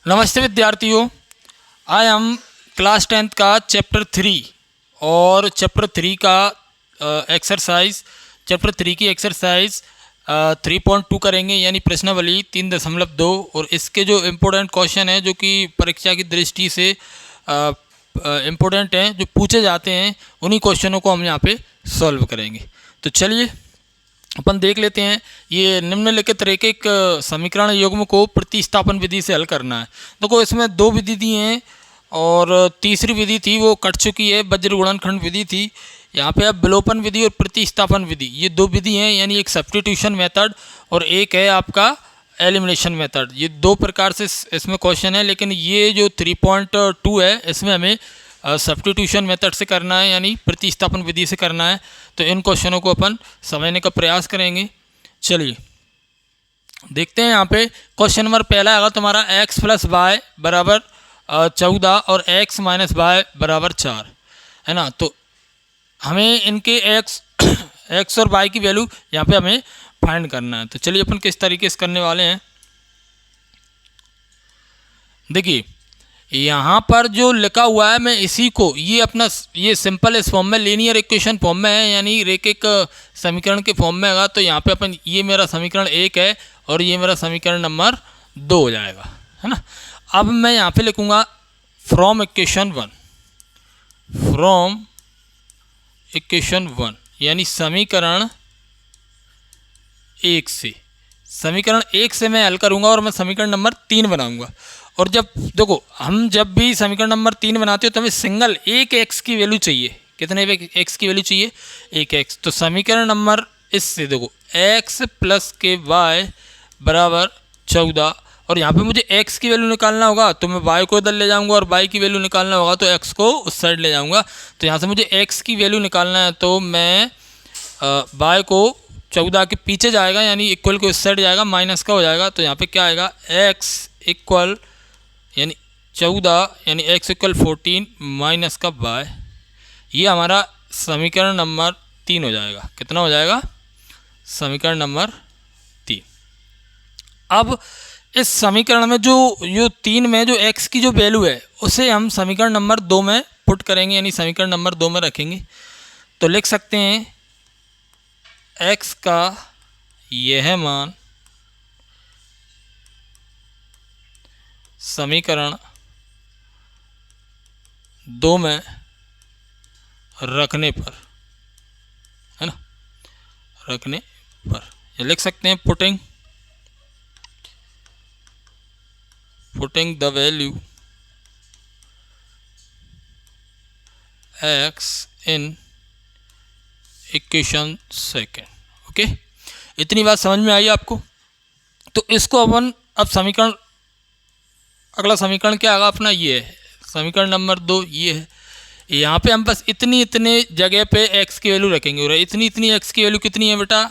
नमस्ते विद्यार्थियों, आज हम क्लास 10th का चैप्टर 3 और चैप्टर 3 का एक्सरसाइज चैप्टर 3 की एक्सरसाइज 3.2 करेंगे, यानी प्रश्नावली 3.2। और इसके जो इम्पोर्टेंट क्वेश्चन हैं जो कि परीक्षा की दृष्टि से इम्पोर्टेंट हैं, जो पूछे जाते हैं, उन्हीं क्वेश्चनों को हम यहाँ पे सॉल्व करेंगे। तो चलिए अपन देख लेते हैं। ये निम्नलिखित रैखिक समीकरण युग्म को प्रतिस्थापन विधि से हल करना है। देखो, इसमें दो विधि दी हैं और तीसरी विधि थी वो कट चुकी है, वज्र गुणनखंड विधि थी। यहाँ पे अब विलोपन विधि और प्रतिस्थापन विधि, ये दो विधि हैं, यानी एक सब्स्टिट्यूशन मेथड और एक है आपका एलिमिनेशन मेथड। ये दो प्रकार से इसमें क्वेश्चन है, लेकिन ये जो 3.2 है इसमें हमें सब्स्टिट्यूशन मेथड से करना है, यानी प्रतिस्थापन विधि से करना है। तो इन क्वेश्चनों को अपन समझने का प्रयास करेंगे। चलिए देखते हैं। यहाँ पे क्वेश्चन नंबर पहला आएगा तुम्हारा x + y बराबर 14 और x - y बराबर 4, है ना। तो हमें इनके x और y की वैल्यू यहाँ पे हमें फाइंड करना है। तो चलिए अपन किस तरीके से करने वाले हैं, देखिए यहाँ पर जो लिखा हुआ है मैं इसी को ये सिंपल इस फॉर्म में लीनियर इक्वेशन फॉर्म में है, यानी रैखिक समीकरण के फॉर्म में आएगा। तो यहाँ पे अपन ये मेरा समीकरण 1 है और ये मेरा समीकरण नंबर 2 हो जाएगा, है ना। अब मैं यहाँ पे लिखूँगा फ्रॉम इक्वेशन 1, यानी समीकरण 1 से। समीकरण 1 से मैं हल करूँगा और मैं समीकरण नंबर 3 बनाऊँगा। और जब देखो, हम जब भी समीकरण नंबर 3 बनाते हो तो हमें सिंगल एक x की वैल्यू चाहिए। कितने x की वैल्यू चाहिए? एक x। तो समीकरण नंबर इससे देखो x + के y बराबर 14, और यहाँ पे मुझे x की वैल्यू निकालना होगा तो मैं y को इधर ले जाऊँगा, और y की वैल्यू निकालना होगा तो x को उस साइड ले जाऊँगा। तो यहाँ से मुझे x की वैल्यू निकालना है तो मैं y को 14 के पीछे जाएगा, यानी इक्वल को इस साइड जाएगा, माइनस का हो जाएगा। तो यहाँ पे क्या आएगा? x इक्वल यानी 14 यानी x = 14 माइनस का y, ये हमारा समीकरण नंबर 3 हो जाएगा। कितना हो जाएगा? समीकरण नंबर 3। अब इस समीकरण में जो 3 में जो x की जो वैल्यू है उसे हम समीकरण नंबर 2 में पुट करेंगे, यानी समीकरण नंबर 2 में रखेंगे। तो लिख सकते हैं x का यह मान समीकरण 2 में रखने पर, है ना, रखने पर ये लिख सकते हैं putting the value x in equation 2। Okay, इतनी बात समझ में आई आपको? तो इसको अपन अब समीकरण, अगला समीकरण क्या आएगा अपना? ये है समीकरण नंबर 2, ये है। यहाँ पे हम बस इतनी जगह पे x की वैल्यू रखेंगे, और इतनी x की वैल्यू कितनी है बेटा?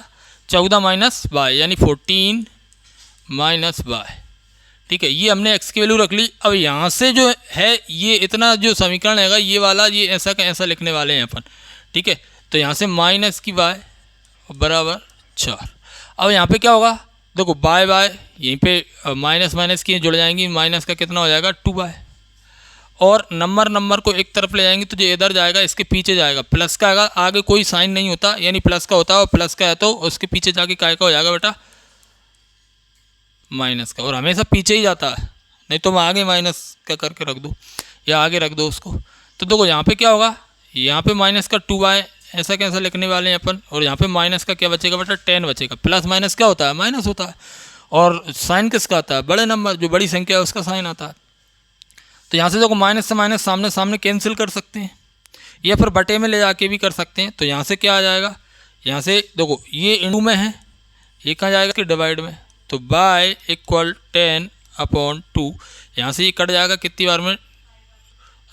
14 माइनस y, यानी 14 माइनस y। ठीक है, ये हमने x की वैल्यू रख ली। अब यहाँ से जो है ये इतना जो समीकरण है ये वाला, ये ऐसा का ऐसा लिखने वाले हैं अपन। ठीक है, तो यहाँ से माइनस की y बराबर 4। अब यहाँ पे क्या होगा? देखो बाय यहीं पे माइनस की जुड़ जाएंगी, माइनस का कितना हो जाएगा? 2y। और नंबर को एक तरफ ले जाएंगे तो जो इधर जाएगा इसके पीछे जाएगा, प्लस का आएगा, आगे कोई साइन नहीं होता, यानी प्लस का होता है, और प्लस का है तो उसके पीछे जाके काय का हो जाएगा बेटा? माइनस का। और हमेशा पीछे ही जाता है, नहीं तो मैं आगे माइनस का करके रख दूँ या आगे रख दो उसको। तो देखो यहाँ पे क्या होगा? यहाँ पे माइनस का 2y ऐसा कैसा लिखने वाले हैं अपन, और यहाँ पे माइनस का क्या बचेगा बेटा? 10 बचेगा। प्लस माइनस क्या होता है? माइनस होता है। और साइन किसका आता है? बड़े नंबर, जो बड़ी संख्या है उसका साइन आता है। तो यहाँ से देखो माइनस से माइनस सामने सामने कैंसिल कर सकते हैं, या फिर बटे में ले जाके भी कर सकते हैं। तो यहाँ से क्या आ जाएगा? यहाँ से देखो ये इंटू में है, ये कहाँ जाएगा कि डिवाइड में। तो y = 10/2, यहाँ से ये कट जाएगा कितनी बार में?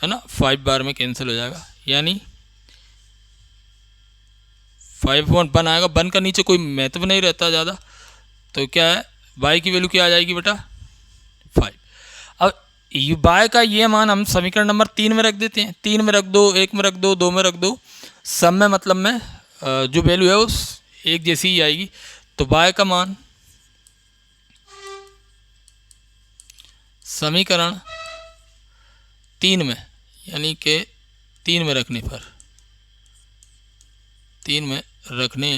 है ना, 5 बार में कैंसिल हो जाएगा, यानी 5/1 आएगा। 1 का नीचे कोई महत्व नहीं रहता ज़्यादा। तो क्या है? y की वैल्यू क्या आ जाएगी बेटा? 5। अब y का ये मान हम समीकरण नंबर 3 में रख देते हैं। 3 में रख दो, 1 में रख दो, 2 में रख दो, सब में मतलब में जो वैल्यू है उस एक जैसी ही आएगी। तो y का मान समीकरण 3 में, यानी कि 3 में रखने पर, 3 में रखने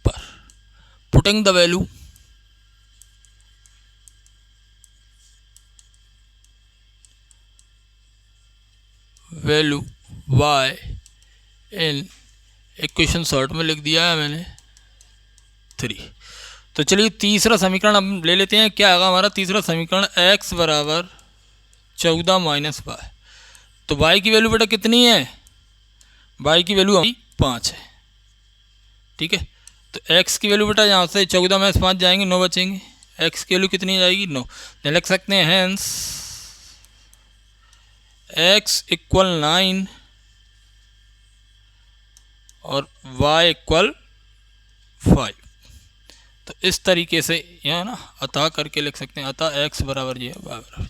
पर putting the value y in equation short में लिख दिया है मैंने 3। तो चलिए तीसरा समीकरण हम ले लेते हैं। क्या आएगा हमारा तीसरा समीकरण, x बराबर 14 माइनस y। तो y की वैल्यू बेटा कितनी है, y की वैल्यू 5 है, ठीक है। तो x की वैल्यू बेटा यहाँ से 14 में 5 जाएंगे, 9 बचेंगे। x की वैल्यू कितनी जाएगी, 9। तो लिख सकते हैं हैंस x इक्वल 9 और y इक्वल 5। तो इस तरीके से यहाँ ना अतः करके लिख सकते हैं, अतः x बराबर ये, y बराबर ये।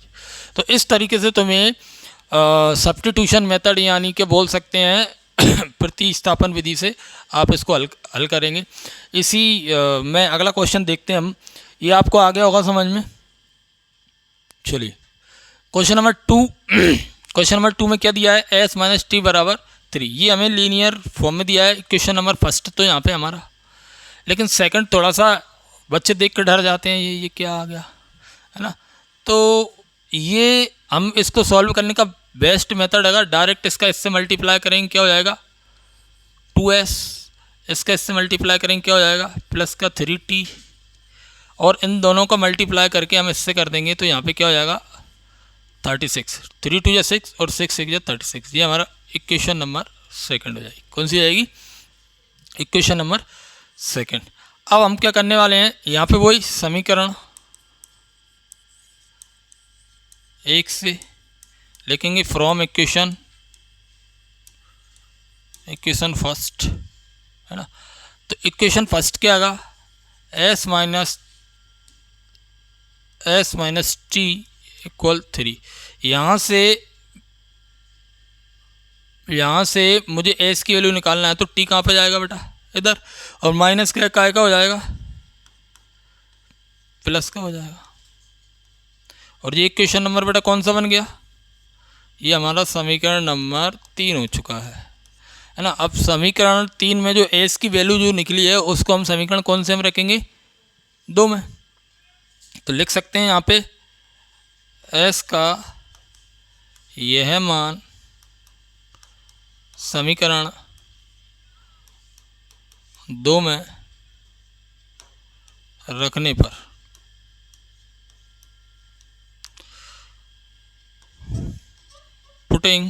तो इस तरीके से तुम्हें सब्स्टिट्यूशन मेथड यानी कि बोल सकते हैं प्रतिस्थापन विधि से आप इसको हल करेंगे। इसी में अगला क्वेश्चन देखते हैं हम। ये आपको आ गया होगा समझ में। चलिए क्वेश्चन नंबर 2 क्वेश्चन नंबर 2 में क्या दिया है, s माइनस टी बराबर 3। ये हमें लीनियर फॉर्म में दिया है। क्वेश्चन नंबर फर्स्ट तो यहाँ पे हमारा, लेकिन सेकंड थोड़ा सा बच्चे देख कर डर जाते हैं, ये क्या आ गया, है ना। तो ये हम इसको सॉल्व करने का बेस्ट मेथड है, डायरेक्ट इसका इससे मल्टीप्लाई करेंगे क्या हो जाएगा 2s, इसका इससे मल्टीप्लाई करेंगे क्या हो जाएगा प्लस का 3t, और इन दोनों का मल्टीप्लाई करके हम इससे कर देंगे तो यहाँ पे क्या हो जाएगा 36। 3 2 या 6 और 6 6 या 36। ये हमारा इक्वेशन नंबर सेकंड हो जाएगी। कौन सी हो जाएगी, इक्वेशन नंबर सेकंड। अब हम क्या करने वाले हैं, यहाँ पे वही समीकरण 1 से लिखेंगे फ्रॉम इक्वेशन फर्स्ट, है ना। तो इक्वेशन फर्स्ट क्या आएगा, s माइनस टी इक्वल 3। यहाँ से मुझे s की वैल्यू निकालना है, तो t कहाँ पे जाएगा बेटा इधर, और माइनस का हो जाएगा प्लस का हो जाएगा। और ये इक्वेशन नंबर बेटा कौन सा बन गया, ये हमारा समीकरण नंबर 3 हो चुका है ना। अब समीकरण 3 में जो s की वैल्यू जो निकली है उसको हम समीकरण कौन से में रखेंगे, 2 में। तो लिख सकते हैं यहाँ पे s का यह मान समीकरण 2 में रखने पर putting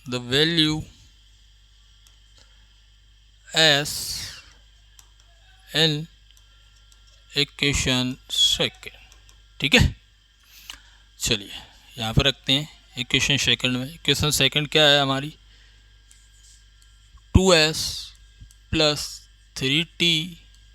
the value as in equation second, ठीक है। चलिए यहाँ पर रखते हैं इक्वेशन सेकंड में। इक्वेशन सेकंड क्या है हमारी, 2s प्लस 3t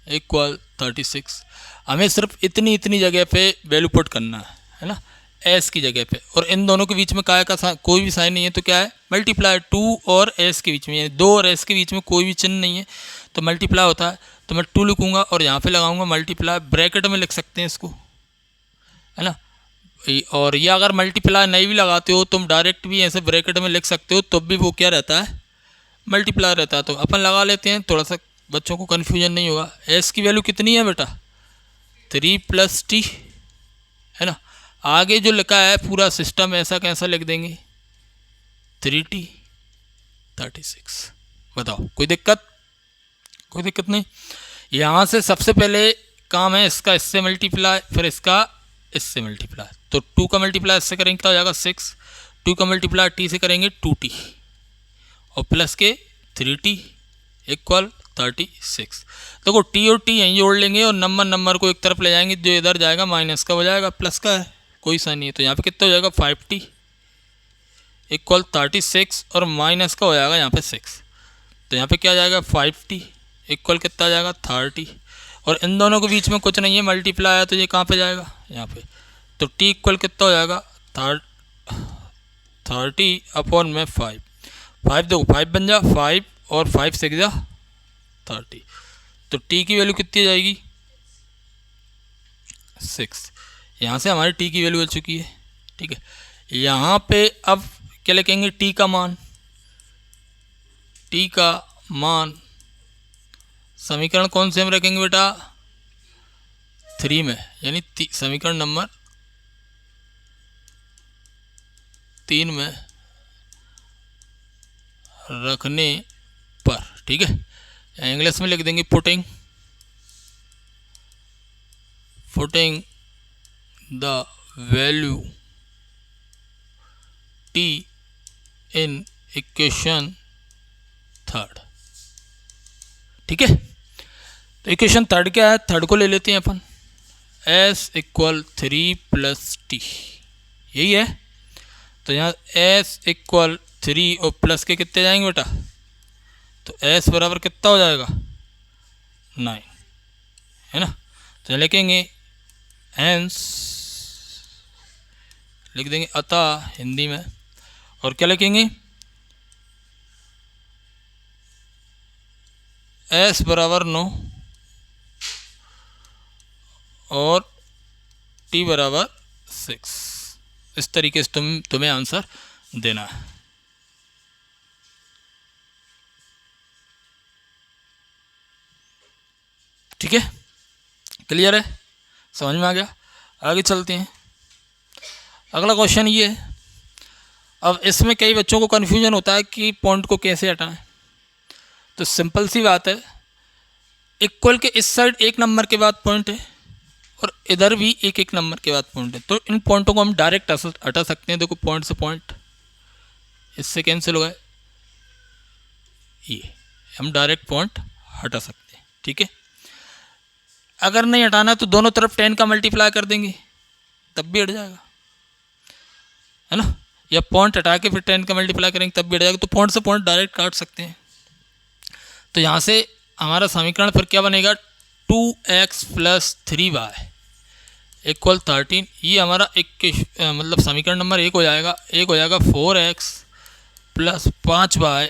इक्वल 36। हमें सिर्फ इतनी जगह पे वैल्यू पुट करना है ना, s की जगह पे, और इन दोनों के बीच में काय का कोई भी साइन नहीं है, तो क्या है मल्टीप्लाई 2 और s के बीच में, यानी 2 और s के बीच में कोई भी चिन्ह नहीं है तो मल्टीप्लाई होता है। तो मैं 2 लिखूँगा और यहाँ पे लगाऊंगा मल्टीप्लाई, ब्रैकेट में लिख सकते हैं इसको, है ना। और ये अगर मल्टीप्लाई नहीं भी लगाते हो तुम डायरेक्ट भी ऐसे ब्रैकेट में लिख सकते हो, तब भी वो क्या रहता है मल्टीप्लाई रहता है। तो अपन लगा लेते हैं, थोड़ा सा बच्चों को कन्फ्यूजन नहीं होगा। s की वैल्यू कितनी है बेटा 3 प्लस t, है ना। आगे जो लिखा है पूरा सिस्टम ऐसा कैसा लिख देंगे 3t 36। बताओ कोई दिक्कत नहीं। यहाँ से सबसे पहले काम है इसका इससे मल्टीप्लाई, फिर इसका इससे मल्टीप्लाई। तो 2 का मल्टीप्लाई इससे करेंगे क्या हो जाएगा 6, 2 का मल्टीप्लाई t से करेंगे 2t, और प्लस के 3t इक्वल 36। देखो t और t यहीं जोड़ लेंगे और नंबर को एक तरफ ले जाएंगे, जो इधर जाएगा माइनस का हो जाएगा, प्लस का है कोई साइन नहीं है। तो यहाँ पे कितना हो जाएगा 5t इक्वल 36, और माइनस का हो जाएगा यहाँ पे 6। तो यहाँ पे क्या जाएगा 5t इक्वल कितना आ जाएगा 30, और इन दोनों के बीच में कुछ नहीं है मल्टीप्लाई है, तो ये कहाँ पे जाएगा यहाँ पे। तो t इक्वल कितना हो जाएगा 30 अपॉन में 5 देखो 5 बन जा 5 और 5 6 जा 30। तो t की वैल्यू कितनी जाएगी 6। यहाँ से हमारी टी की वैल्यू आ चुकी है। ठीक है, यहाँ पे अब क्या लिखेंगे, टी का मान। टी का मान समीकरण कौन से हम रखेंगे बेटा, 3 में, यानी समीकरण नंबर 3 में रखने पर। ठीक है, इंग्लिश में लिख देंगे putting the value T in equation 3। ठीक है, तो इक्वेशन 3 क्या है, 3 को ले लेते हैं अपन, s इक्वल 3 प्लस टी, यही है। तो यहाँ s इक्वल 3 और प्लस के कितने जाएंगे बेटा, तो s बराबर कितना हो जाएगा, 9, है ना। तो लिखेंगे हेंस, लिख देंगे अतः हिंदी में, और क्या लिखेंगे, s बराबर 9 और t बराबर 6। इस तरीके से तुम्हें आंसर देना है। ठीक है, क्लियर है, समझ में आ गया। आगे चलते हैं, अगला क्वेश्चन ये है। अब इसमें कई बच्चों को कन्फ्यूजन होता है कि पॉइंट को कैसे हटाएं। तो सिंपल सी बात है, इक्वल के इस साइड 1 नंबर के बाद पॉइंट है और इधर भी 1 नंबर के बाद पॉइंट है, तो इन पॉइंटों को हम डायरेक्ट हटा सकते हैं। देखो पॉइंट से पॉइंट इससे कैंसिल हो गए, ये हम डायरेक्ट पॉइंट हटा सकते हैं। ठीक है, अगर नहीं हटाना तो दोनों तरफ 10 का मल्टीप्लाई कर देंगे, तब भी हट जाएगा, है ना। या पॉइंट हटा के फिर 10 का मल्टीप्लाई करेंगे तब भी हट जाएगा। तो पॉइंट से पॉइंट डायरेक्ट काट सकते हैं। तो यहाँ से हमारा समीकरण फिर क्या बनेगा, 2x प्लस 3y इक्वल 13। ये हमारा मतलब समीकरण नंबर 1 हो जाएगा। 1 हो जाएगा 4x प्लस 5y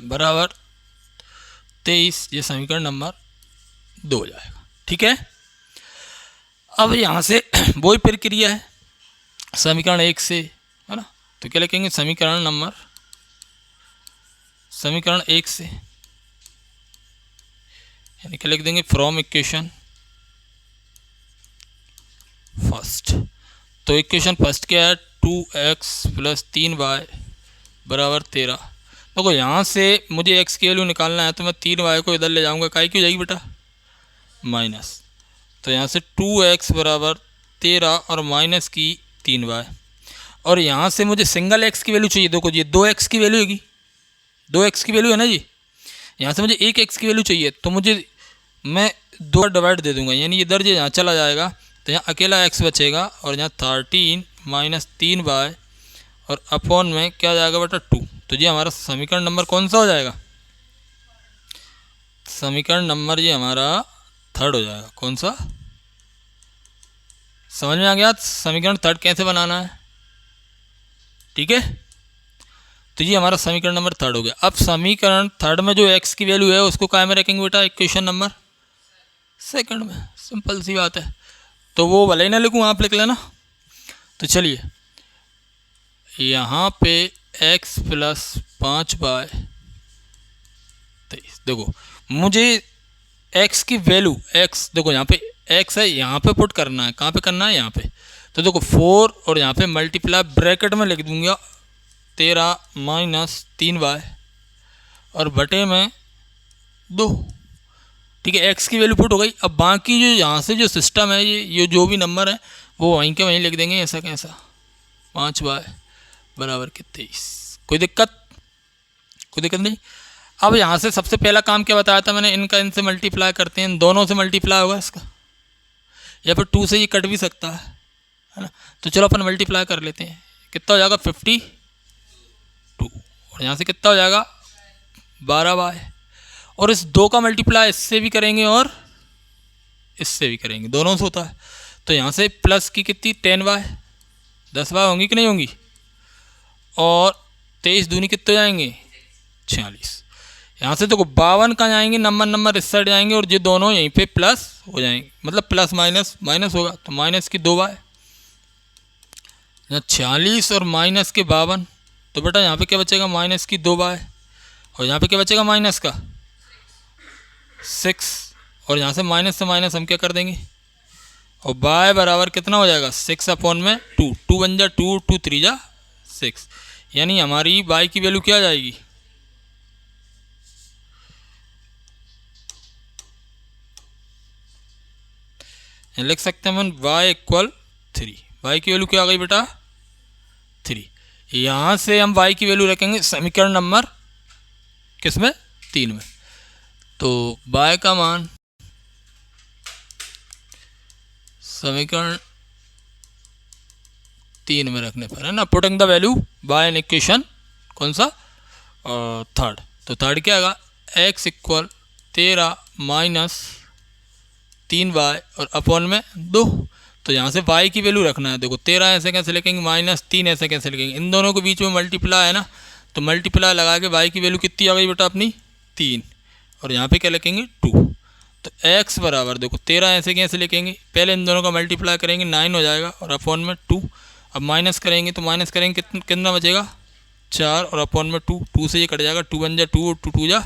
बराबर 23। ये समीकरण नंबर 2 हो जाएगा। ठीक है, अब यहाँ से वही प्रक्रिया है समीकरण 1 से, है ना। तो क्या लिखेंगे, समीकरण 1 से, यानी क्या लिख देंगे, फ्रॉम इक्वेशन फर्स्ट। तो इक्वेशन फर्स्ट क्या है, 2x प्लस 3y बराबर 13। देखो यहाँ से मुझे x की वैल्यू निकालना है, तो मैं 3y को इधर ले जाऊँगा, काई क्यों जाएगी बेटा, माइनस। तो यहाँ से 2x बराबर 13 और माइनस की 3y, और यहाँ से मुझे सिंगल x की वैल्यू चाहिए। देखो ये 2x की वैल्यू होगी, 2x की वैल्यू है ना जी। यहाँ से मुझे 1x की वैल्यू चाहिए, तो मुझे मैं 2 डिवाइड दे दूंगा, यानी इधर जो यहाँ चला जाएगा तो यहाँ अकेला x बचेगा, और यहाँ 13 माइनस 3y और अपॉन में क्या जाएगा बेटा 2। तो ये हमारा समीकरण नंबर कौन सा हो जाएगा, समीकरण नंबर ये हमारा 3 हो जाएगा। कौन सा, समझ में आ गया समीकरण 3 कैसे बनाना है। ठीक है, तो ये हमारा समीकरण नंबर 3 हो गया। अब समीकरण 3 में जो x की वैल्यू है उसको क्या में रखेंगे बेटा, इक्वेशन नंबर 2 में। सिंपल सी बात है, तो वो भले ही ना लिखूँ, आप लिख लेना। तो चलिए यहाँ पे x प्लस 5y 23। देखो मुझे x की वैल्यू, x देखो यहाँ पे x है, यहाँ पे पुट करना है, कहाँ पे करना है, यहाँ पे। तो देखो 4 और यहाँ पे मल्टीप्लाई ब्रैकेट में लिख दूंगा 13 माइनस 3y और बटे में 2। ठीक है, x की वैल्यू पुट हो गई। अब बाकी जो यहाँ से जो सिस्टम है, ये जो भी नंबर है वो वहीं के वहीं लिख देंगे, ऐसा कैसा, 5y बराबर के 23। कोई दिक्कत नहीं। अब यहाँ से सबसे पहला काम क्या बताया था मैंने, इनका इनसे मल्टीप्लाई करते हैं, दोनों से मल्टीप्लाई होगा इसका, या फिर 2 से ये कट भी सकता है ना। तो चलो अपन मल्टीप्लाई कर लेते हैं, कितना हो जाएगा 52, और यहाँ से कितना हो जाएगा 12y, और इस 2 का मल्टीप्लाई इससे भी करेंगे और इससे भी करेंगे, दोनों से होता है। तो यहाँ से प्लस की कितनी 10y, 10y होंगी कि नहीं होंगी, और 23 दूनी कितने जाएंगे 46। यहाँ से देखो 52 कहाँ जाएंगे, नंबर इस साइड जाएंगे और ये दोनों यहीं पे प्लस हो जाएंगे, मतलब प्लस माइनस माइनस होगा, तो माइनस की 2 बाय 46 और माइनस के 52, तो बेटा यहाँ पे क्या बचेगा, माइनस की 2 बाय, और यहाँ पे क्या बचेगा, माइनस का 6, और यहाँ से माइनस हम क्या कर देंगे, और बाय बराबर कितना हो जाएगा, 6 अपॉन में 2, 2 1 जा 2, 2 3 जा 6, यानी हमारी बाय की वैल्यू क्या आ जाएगी, लिख सकते हैं हम y इक्वल 3, y की वैल्यू क्या आ गई बेटा 3। यहाँ से हम y की वैल्यू रखेंगे समीकरण नंबर किस में, 3 में, तो y का मान समीकरण 3 में रखने पर है ना, putting the value y in equation कौन सा, थर्ड, तो थर्ड क्या आएगा, x इक्वल 13 माइनस 3y और अपॉन में 2, तो यहाँ से y की वैल्यू रखना है, देखो 13 ऐसे कैसे लिखेंगे, माइनस 3 ऐसे कैसे लिखेंगे, इन दोनों के बीच में मल्टीप्लाई है ना, तो मल्टीप्लाई लगा के y की वैल्यू कितनी आ गई बेटा अपनी 3, और यहाँ पे क्या लिखेंगे 2, तो x बराबर देखो 13 ऐसे कैसे लिखेंगे, पहले इन दोनों का मल्टीप्लाई करेंगे 9 हो जाएगा और अपॉन में 2, अब माइनस करेंगे तो माइनस करेंगे कितना बचेगा 4 और अपॉन में 2, 2 से ये कट जाएगा, 2 1 जा 2 और 2 2 जा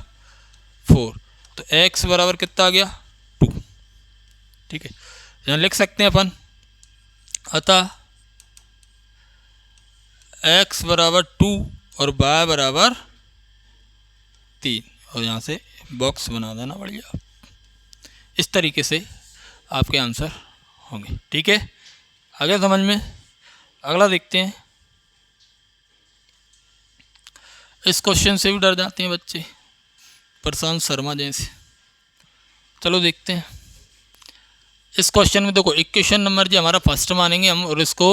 4, तो x बराबर कितना आ गया 2, ठीक है, यहाँ लिख सकते हैं अपन, अतः x बराबर 2 और y बराबर 3, और यहाँ से बॉक्स बना देना बढ़िया, इस तरीके से आपके आंसर होंगे, ठीक है, आगे समझ में। अगला देखते हैं, इस क्वेश्चन से भी डर जाते हैं बच्चे, प्रशांत शर्मा जैसे, चलो देखते हैं। इस क्वेश्चन में देखो इक्वेशन नंबर जी हमारा फर्स्ट मानेंगे हम और इसको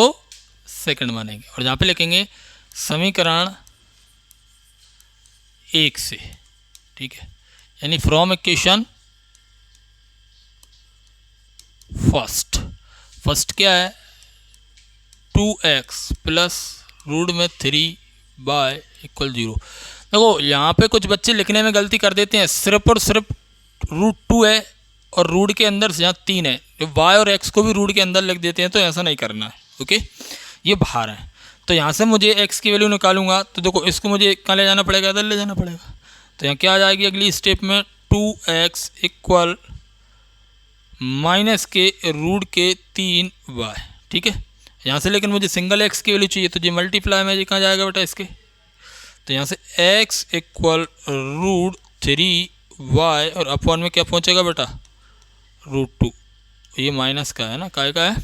सेकंड मानेंगे, और यहाँ पे लिखेंगे समीकरण 1 से, ठीक है, यानी फ्रॉम इक्वेशन फर्स्ट क्या है 2x प्लस रूट में 3y इक्वल 0। देखो यहाँ पे कुछ बच्चे लिखने में गलती कर देते हैं, सिर्फ और सिर्फ रूट 2 है और रूट के अंदर से यहाँ 3 है, जो y और x को भी रूट के अंदर लिख देते हैं, तो ऐसा नहीं करना है, ओके, ये बाहर है, तो यहाँ से मुझे x की वैल्यू निकालूंगा, तो देखो इसको मुझे कहाँ ले जाना पड़ेगा, इधर ले जाना पड़ेगा, तो यहाँ क्या आ जाएगी अगली स्टेप में 2x इक्वल माइनस के रूट के 3y, ठीक है, यहाँ से लेकिन मुझे सिंगल x की वैल्यू चाहिए, तो ये मल्टीप्लाई में जी कहाँ जाएगा बेटा इसके, तो यहाँ से x इक्वल रूट 3y और अपॉन में क्या पहुँचेगा बेटा रूट 2, ये माइनस का है ना, काय का है,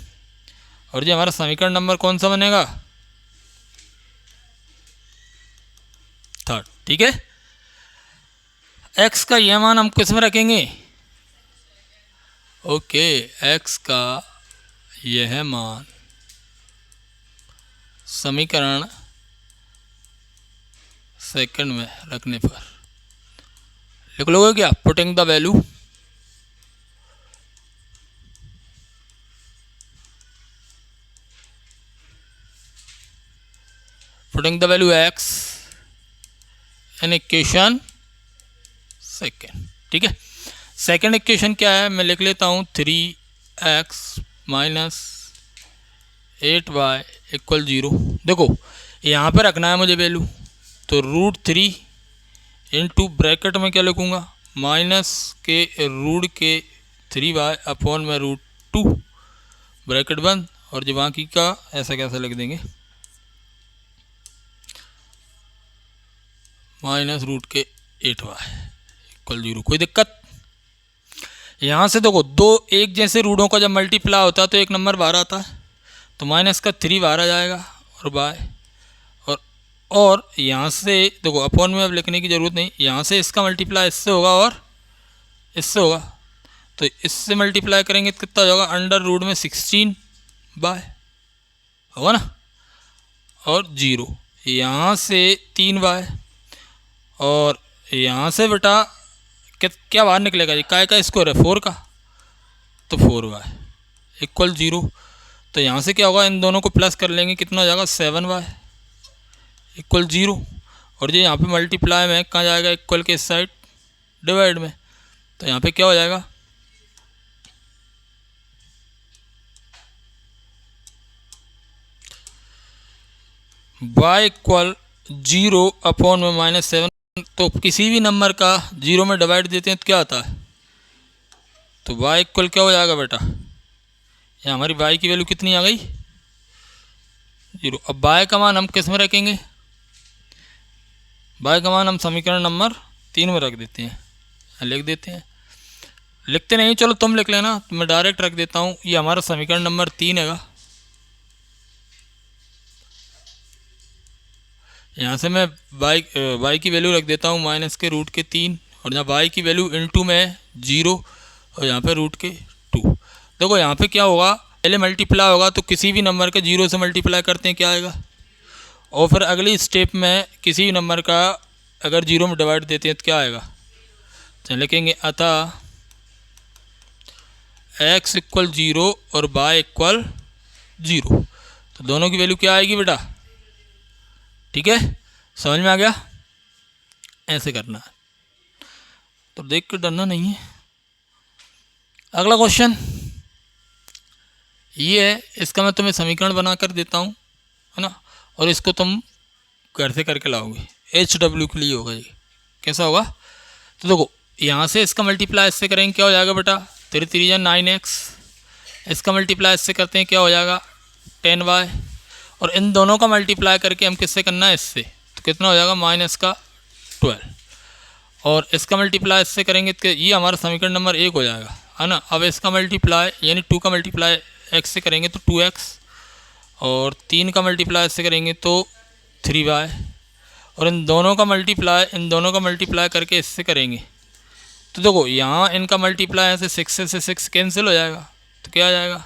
और ये हमारा समीकरण नंबर कौन सा बनेगा थर्ड, ठीक है। x का यह मान हम किस में रखेंगे, ओके, x का यह मान समीकरण सेकंड में रखने पर लिख लोगे क्या, putting the value x in equation second, ठीक है। सेकंड इक्वेशन क्या है, मैं लिख लेता हूँ 3x माइनस 8y इक्वल 0। देखो यहाँ पे रखना है मुझे वैल्यू, तो रूट 3 इंटू ब्रैकेट में क्या लिखूँगा माइनस के रूट के 3y अपॉन में रूट 2 ब्रैकेट बंद, और जो बाकी का ऐसा कैसा लिख देंगे माइनस रूट के 8y इक्वल 0। कोई दिक्कत, यहाँ से देखो दो एक जैसे रूटों का जब मल्टीप्लाई होता है तो एक नंबर बाहर आता है, तो माइनस का 3 बाहर आ जाएगा और बाय, और यहाँ से देखो अपॉन में अब लिखने की ज़रूरत नहीं, यहाँ से इसका मल्टीप्लाई इससे होगा और इससे होगा, तो इससे मल्टीप्लाई करेंगे तो कितना होगा अंडर रूट में 16 बाय होगा ना, और 0 यहाँ से 3 बाय, और यहाँ से बेटा क्या बाहर निकलेगा जी, काय का स्क्वायर है 4 का, तो 4y इक्वल 0, तो यहाँ से क्या होगा इन दोनों को प्लस कर लेंगे, कितना हो जाएगा 7y इक्वल 0, और ये यहाँ पे मल्टीप्लाई में कहाँ जाएगा इक्वल के इस साइड डिवाइड में। तो यहाँ पे क्या हो जाएगा, y इक्वल 0 अपॉन में -7। तो किसी भी नंबर का 0 में डिवाइड देते हैं तो क्या आता है, तो y इक्वल क्या हो जाएगा बेटा, यहाँ हमारी y की वैल्यू कितनी आ गई, 0। अब y का मान हम किस में रखेंगे, y का मान हम समीकरण नंबर 3 में रख देते हैं, लिख देते हैं, लिखते नहीं चलो तुम लिख लेना, तो मैं डायरेक्ट रख देता हूँ। ये हमारा समीकरण नंबर 3 है। यहाँ से मैं y की वैल्यू रख देता हूँ -√3, और जहाँ y की वैल्यू इनटू में है 0 और यहाँ पे √2। देखो यहाँ पे क्या होगा, पहले मल्टीप्लाई होगा तो किसी भी नंबर का 0 से मल्टीप्लाई करते हैं क्या आएगा, और फिर अगली स्टेप में किसी भी नंबर का अगर 0 में डिवाइड देते हैं तो क्या आएगा, तो लिखेंगे अतः x इक्वल 0 और y इक्वल 0। तो दोनों की वैल्यू क्या आएगी बेटा, ठीक है, समझ में आ गया, ऐसे करना है। तो देख कर डरना नहीं है। अगला क्वेश्चन ये है, इसका मैं तुम्हें समीकरण बना कर देता हूँ, है ना, और इसको तुम घर से करके लाओगे। HW के लिए होगा ये, कैसा होगा, तो देखो यहाँ से इसका मल्टीप्लाई इससे करेंगे क्या हो जाएगा बेटा, 3 3 9x। इसका मल्टीप्लाई इससे करते हैं क्या हो जाएगा 10y, और इन दोनों का मल्टीप्लाई करके हम किससे करना है, इससे, तो कितना हो जाएगा -12। और इसका मल्टीप्लाई इससे करेंगे तो ये हमारा समीकरण नंबर 1 हो जाएगा, है ना। अब इसका मल्टीप्लाई यानी 2 का मल्टीप्लाई x से करेंगे तो 2x, और 3 का मल्टीप्लाई इससे करेंगे तो 3y, और इन दोनों का मल्टीप्लाई करके इससे करेंगे तो देखो यहाँ इनका मल्टीप्लाई ऐसे 6 से 6 कैंसिल हो जाएगा, तो क्या आ जाएगा,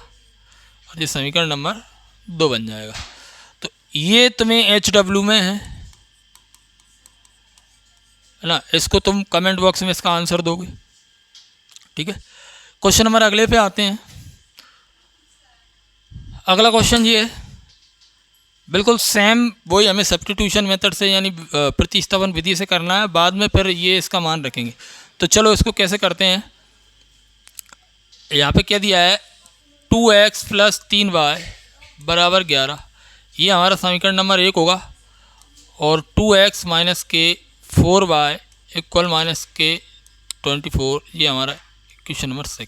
और ये समीकरण नंबर 2 बन जाएगा। तो ये तुम्हें HW में है ना, इसको तुम कमेंट बॉक्स में इसका आंसर दोगे, ठीक है। क्वेश्चन नंबर अगले पे आते हैं। अगला क्वेश्चन ये है, बिल्कुल सेम वही हमें सब्स्टिट्यूशन मेथड से यानी प्रतिस्थापन विधि से करना है, बाद में फिर ये इसका मान रखेंगे। तो चलो इसको कैसे करते हैं, यहाँ पे क्या दिया है 2x + 3y = 11, ये हमारा समीकरण नंबर 1 होगा, और 2x - k 4y = -k 24, ये हमारा क्वेश्चन नंबर 2।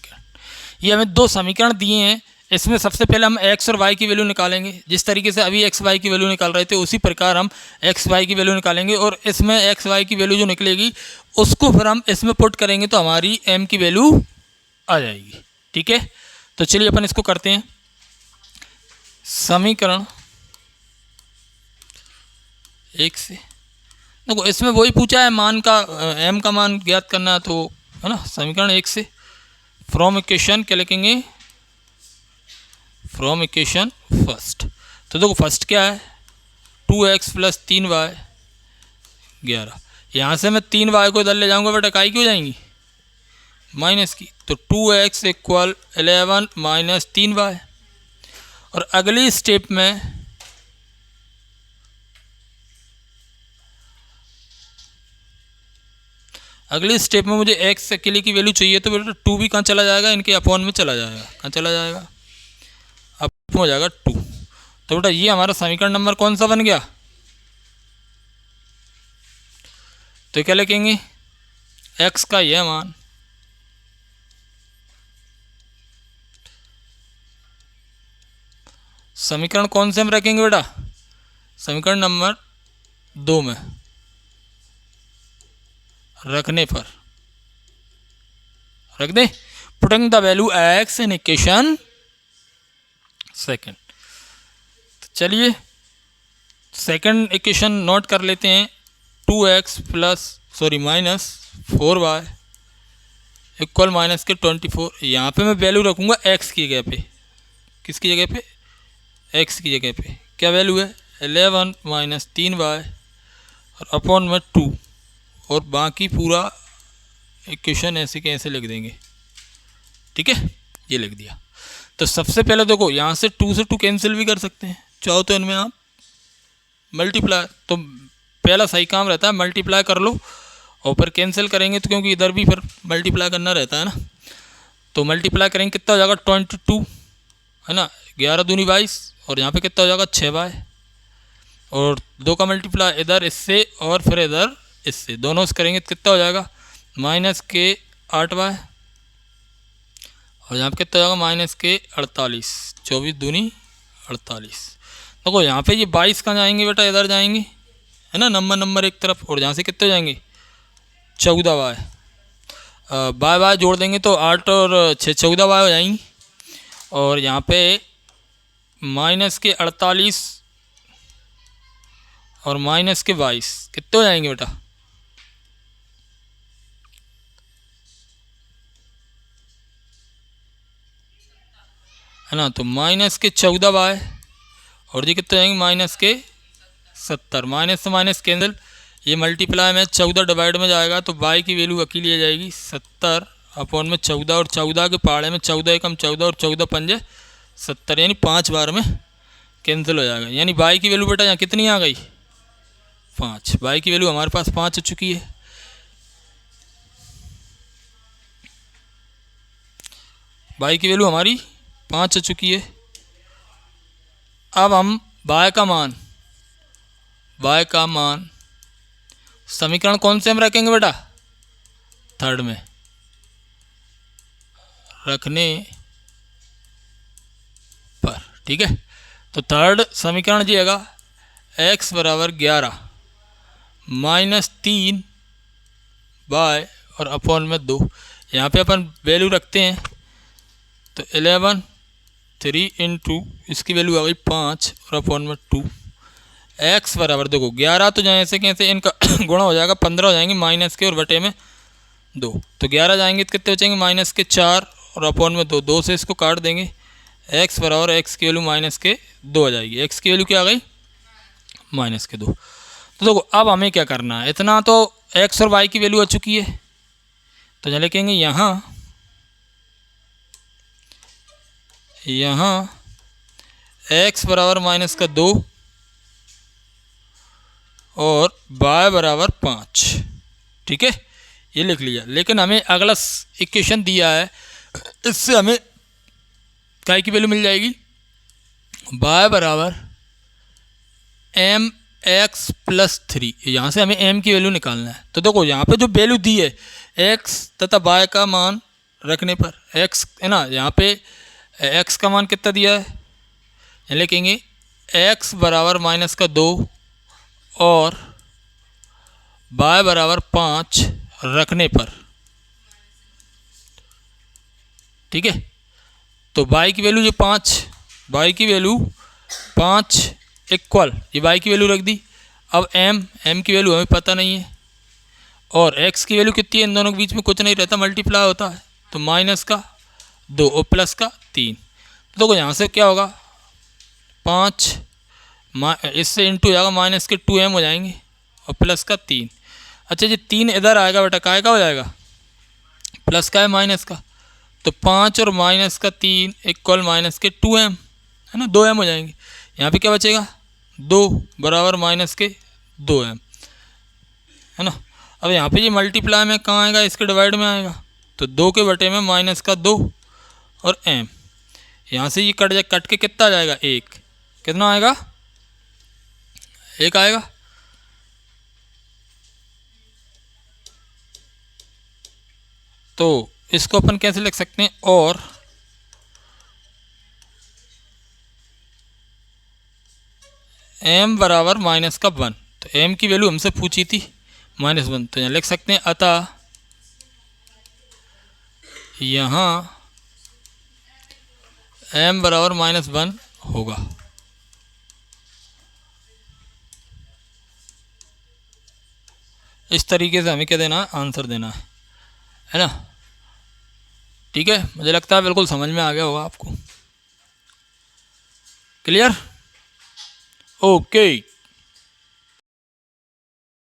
ये हमें 2 समीकरण दिए हैं, इसमें सबसे पहले हम x और y की वैल्यू निकालेंगे। जिस तरीके से अभी x y की वैल्यू निकाल रहे थे उसी प्रकार हम x y की वैल्यू निकालेंगे, और इसमें x y की वैल्यू जो निकलेगी उसको फिर हम इसमें पुट करेंगे तो हमारी m की वैल्यू आ जाएगी, ठीक है। तो चलिए अपन इसको करते हैं। समीकरण 1 से देखो इसमें वही पूछा है मान का, m का मान ज्ञात करना है, तो है ना। समीकरण 1 से फ्रॉम इक्वेशन क्या लिखेंगे, फ्रॉम इक्वेशन फर्स्ट। तो देखो फर्स्ट क्या है 2x + 3y 11। यहाँ से मैं 3y को इधर ले जाऊँगा बेटा, काय की हो जाएंगी माइनस की, तो 2x = 11 - 3y। और अगली स्टेप में मुझे x अकेले की वैल्यू चाहिए, तो बेटा 2 भी कहाँ चला जाएगा, इनके अपॉन में चला जाएगा, कहाँ चला जाएगा, अब हो जाएगा 2। तो बेटा ये हमारा समीकरण नंबर कौन सा बन गया, तो क्या लिखेंगे x का यह मान समीकरण कौन से में रखेंगे बेटा, समीकरण नंबर 2 में रखने पर रख दें, putting the value x in equation second. तो चलिए सेकंड इक्वेशन नोट कर लेते हैं, 2x -4y = -24। यहाँ पे मैं वैल्यू रखूँगा x की जगह पे, किसकी जगह पे, x की जगह पे। क्या वैल्यू है 11 - 3y और अपॉन में 2, और बाकी पूरा इक्वेशन ऐसे के ऐसे लिख देंगे, ठीक है, ये लिख दिया। तो सबसे पहले देखो यहाँ से 2 से 2 कैंसिल भी कर सकते हैं, चाहो तो इनमें आप मल्टीप्लाई, तो पहला सही काम रहता है मल्टीप्लाई कर लो और फिर कैंसिल करेंगे तो क्योंकि इधर भी फिर मल्टीप्लाई करना रहता है ना, तो मल्टीप्लाई करेंगे कितना हो जाएगा 22 है ना, 11 दूनी 22 और यहाँ पे कितना हो जाएगा 6y और 2 का मल्टीप्लाई इधर इससे और फिर इधर इससे दोनों से करेंगे तो कितना हो जाएगा -8y और यहाँ पे कितना हो जाएगा -48 24 दूनी 48। देखो यहाँ पे ये 22 कहाँ जाएंगे बेटा, इधर जाएंगे है ना, नंबर एक तरफ, और यहाँ से कितने जाएंगे 14y, बाय बाय जोड़ देंगे तो 8 और 6 14y हो जाएंगी। और यहाँ पे -48 और -22 कितने हो जाएंगे बेटा, है ना, तो -14y और ये कितने हो जाएंगे -70, माइनस से माइनस कैंसिल, ये मल्टीप्लाई में 14 डिवाइड में जाएगा तो y की वैल्यू अकेली आ जाएगी 70 अपॉन में 14 और 14 के पहाड़े में 14 एकम 14 और 14 पंजे 70, यानी 5 बार में कैंसिल हो जाएगा। यानी y की वैल्यू बेटा यहाँ कितनी आ गई 5, y की वैल्यू हमारे पास 5 हो चुकी है। y की वैल्यू हमारी 5 हो चुकी है। अब हम y का मान समीकरण कौन से हम रखेंगे बेटा, थर्ड में रखने पर, ठीक है। तो थर्ड समीकरण दिएगा x बराबर 11 -3 y और अपॉन में 2, यहाँ पे अपन वैल्यू रखते हैं तो 11 3 इंटू इसकी वैल्यू आ गई 5 और अपॉन में 2, x बराबर देखो 11 तो जैसे कैसे इनका गुणा हो जाएगा 15 हो जाएंगे माइनस के और बटे में 2, तो 11 जाएंगे तो कितने बचेंगे -4 और अपॉन में 2 से इसको काट देंगे, x बराबर x की वैल्यू -2 आ जाएगी, x की वैल्यू क्या आ गई -2। तो देखो अब हमें क्या करना है, इतना तो x और y की वैल्यू आ चुकी है, तो यहाँ लिखेंगे यहाँ x बराबर -2 और y बराबर 5, ठीक है, ये लिख लिया। लेकिन हमें अगला इक्वेशन दिया है, इससे हमें काय की वैल्यू मिल जाएगी y बराबर mx + 3, यहाँ से हमें m की वैल्यू निकालना है। तो देखो यहाँ पे जो वैल्यू दी है x तथा y का मान रखने पर, x है ना, यहाँ पे x का मान कितना दिया है, लिखेंगे x बराबर -2 और y बराबर 5 रखने पर, ठीक है। तो y की वैल्यू जो 5, y की वैल्यू 5 इक्वल, ये y की वैल्यू रख दी। अब m की वैल्यू हमें पता नहीं है और x की वैल्यू कितनी है, इन दोनों के बीच में कुछ नहीं रहता, मल्टीप्लाई होता है, तो -2 और +3। तो देखो यहाँ से क्या होगा 5 इससे इंटू जाएगा -2m हो जाएंगे और +3। अच्छा जी 3 इधर आएगा बेटा, काय का हो जाएगा प्लस का है माइनस का, तो 5 और -3 इक्वल -2m है ना, 2m हो जाएंगे। यहाँ पे क्या बचेगा 2 बराबर -2m है ना। अब यहाँ पे ये मल्टीप्लाई में कहाँ आएगा, इसके डिवाइड में आएगा, तो 2 के बटे में -2 और m, यहाँ से ये कट के कितना आ जाएगा 1, कितना आएगा 1 आएगा। तो इसको अपन कैसे लिख सकते हैं, और m बराबर -1, तो m की वैल्यू हमसे पूछी थी -1, तो यहाँ लिख सकते हैं अतः यहाँ m बराबर -1 होगा। इस तरीके से हमें क्या देना है, आंसर देना है ना, ठीक है। मुझे लगता है बिल्कुल समझ में आ गया होगा आपको, क्लियर, ओके।